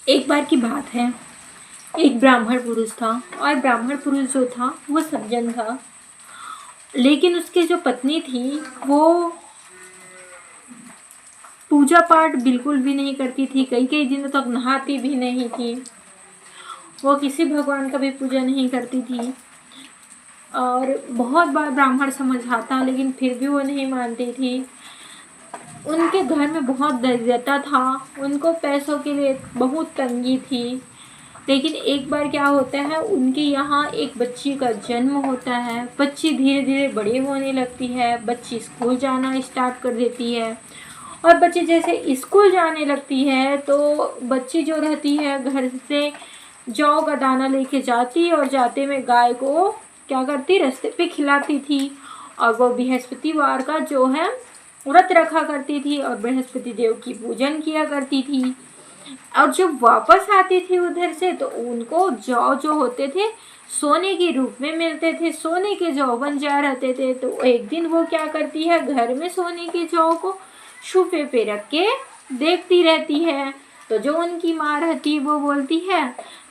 एक बार की बात है, एक ब्राह्मण पुरुष था और ब्राह्मण पुरुष जो था वो सज्जन था। लेकिन उसकी जो पत्नी थी वो पूजा पाठ बिल्कुल भी नहीं करती थी, कई कई दिनों तक नहाती भी नहीं थी। वो किसी भगवान का भी पूजा नहीं करती थी और बहुत बार ब्राह्मण समझाता लेकिन फिर भी वो नहीं मानती थी। उनके घर में बहुत दरिद्रता था, उनको पैसों के लिए बहुत तंगी थी। लेकिन एक बार क्या होता है, उनके यहाँ एक बच्ची का जन्म होता है। बच्ची धीरे धीरे बड़ी होने लगती है, बच्ची स्कूल जाना स्टार्ट कर देती है। और बच्ची जैसे स्कूल जाने लगती है तो बच्ची जो रहती है घर से जौ का दाना लेके जाती और जाते में गाय को क्या करती, रास्ते पे खिलाती थी। और वो बृहस्पतिवार का जो है व्रत रखा करती थी और बृहस्पति देव की पूजन किया करती थी। और जब वापस आती थी उधर से तो उनको जौ जो होते थे सोने के रूप में मिलते थे, सोने के जौ बन जा रहते थे। तो एक दिन वो क्या करती है, घर में सोने के जौ को शूफे पे रख के देखती रहती है। तो जो उनकी माँ रहती है वो बोलती है,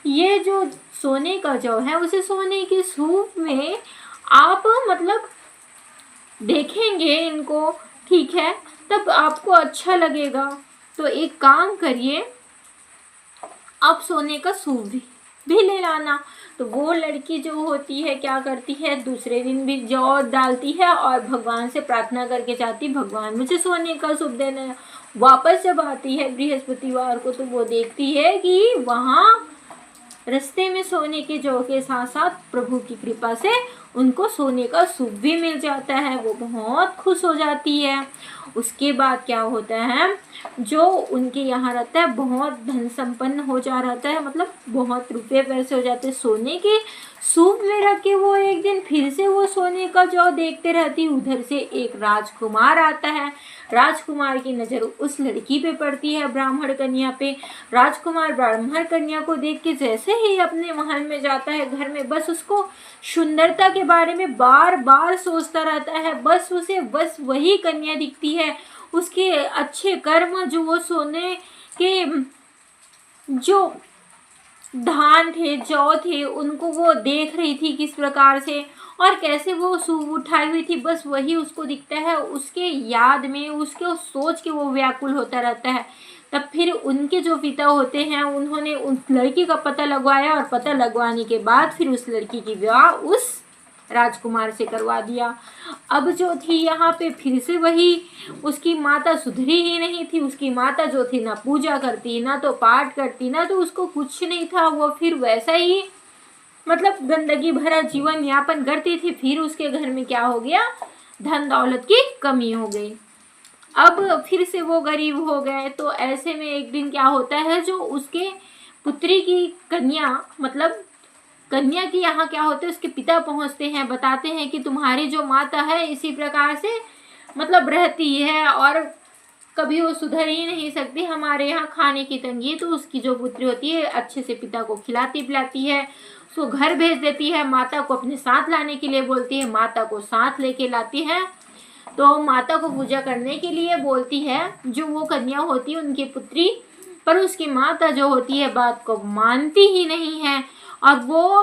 ये जो सोने का जौ है उसे सोने के सूप में आप मतलब देखेंगे इनको, ठीक है, तब आपको अच्छा लगेगा। तो एक काम करिए, आप सोने का सूप भी ले लाना। तो वो लड़की जो होती है क्या करती है, दूसरे दिन भी जौ डालती है और भगवान से प्रार्थना करके जाती, भगवान मुझे सोने का सूप देना। वापस जब आती है बृहस्पतिवार को तो वो देखती है कि वहाँ रास्ते में सोने के जौ के साथ साथ प्रभु की कृपा से उनको सोने का सूप भी मिल जाता है। वो बहुत खुश हो जाती है। उसके बाद क्या होता है, जो उनके यहाँ रहता है बहुत धन संपन्न हो जा रहता है, मतलब बहुत रुपये पैसे हो जाते हैं। सोने के सूप में रख के वो एक दिन फिर से वो सोने का जौ देखते रहती। उधर से एक राजकुमार आता है। राजकुमार की नज़र उस लड़की पे पड़ती है, ब्राह्मण कन्या पे। राजकुमार ब्राह्मण कन्या को देख के जैसे ही अपने महल में जाता है, घर में, बस उसको सुंदरता के बारे में बार बार सोचता रहता है। बस उसे बस वही कन्या दिखती है। उसके अच्छे कर्म, जो वो सोने के जो धान थे, जौ थे, उनको वो देख रही थी किस प्रकार से और कैसे वो सूप उठाई हुई थी, बस वही उसको दिखता है। उसके याद में, उसके सोच के वो व्याकुल होता रहता है। तब फिर उनके जो पिता होते हैं उन्होंने उस लड़की का पता लगवाया और पता लगवाने के बाद फिर उस लड़की की विवाह उस राजकुमार से करवा दिया। अब जो थी यहाँ पे फिर से वही, उसकी माता सुधरी ही नहीं थी। उसकी माता जो थी ना पूजा करती, ना तो पाठ करती, ना तो उसको कुछ नहीं था। वो फिर वैसा ही मतलब गंदगी भरा जीवन यापन करती थी। फिर उसके घर में क्या हो गया, धन दौलत की कमी हो गई। अब फिर से वो गरीब हो गए। तो ऐसे में एक दिन क्या होता है, जो उसके पुत्री की कन्या, मतलब कन्या की यहाँ क्या होता है, उसके पिता पहुँचते हैं, बताते हैं कि तुम्हारी जो माता है इसी प्रकार से मतलब रहती है और कभी वो सुधर ही नहीं सकती, हमारे यहाँ खाने की तंगी है। तो उसकी जो पुत्री होती है अच्छे से पिता को खिलाती पिलाती है, उसको घर भेज देती है, माता को अपने साथ लाने के लिए बोलती है, माता को साथ लेके लाती है। तो माता को पूजा करने के लिए बोलती है जो वो कन्या होती है उनकी पुत्री, पर उसकी माता जो होती है बात को मानती ही नहीं है और वो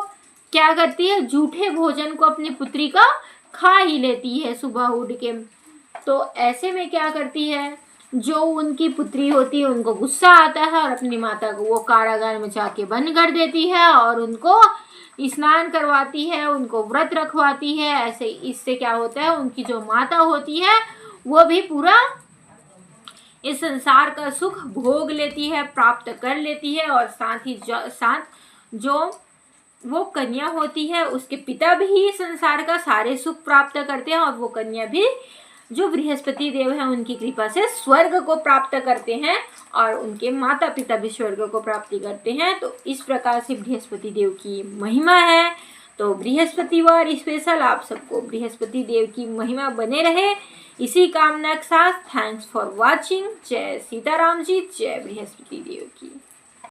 क्या करती है, झूठे भोजन को अपनी पुत्री का खा ही लेती है सुबह उठ के। तो ऐसे में क्या करती है, जो उनकी पुत्री होती है उनको गुस्सा आता है और अपनी माता को वो कारागार में जाके बंद कर देती है और उनको स्नान करवाती है, उनको व्रत रखवाती है। ऐसे इससे क्या होता है, उनकी जो माता होती है वो भी पूरा इस संसार का सुख भोग लेती है, प्राप्त कर लेती है। और साथ ही साथ जो वो कन्या होती है उसके पिता भी संसार का सारे सुख प्राप्त करते हैं और वो कन्या भी जो बृहस्पति देव है उनकी कृपा से स्वर्ग को प्राप्त करते हैं और उनके माता पिता भी स्वर्ग को प्राप्ति करते हैं। तो इस प्रकार से बृहस्पति देव की महिमा है। तो बृहस्पतिवार स्पेशल आप सबको बृहस्पति देव की महिमा बने रहे, इसी कामना के साथ थैंक्स फॉर वॉचिंग। जय सीताराम जी, जय बृहस्पति देव की।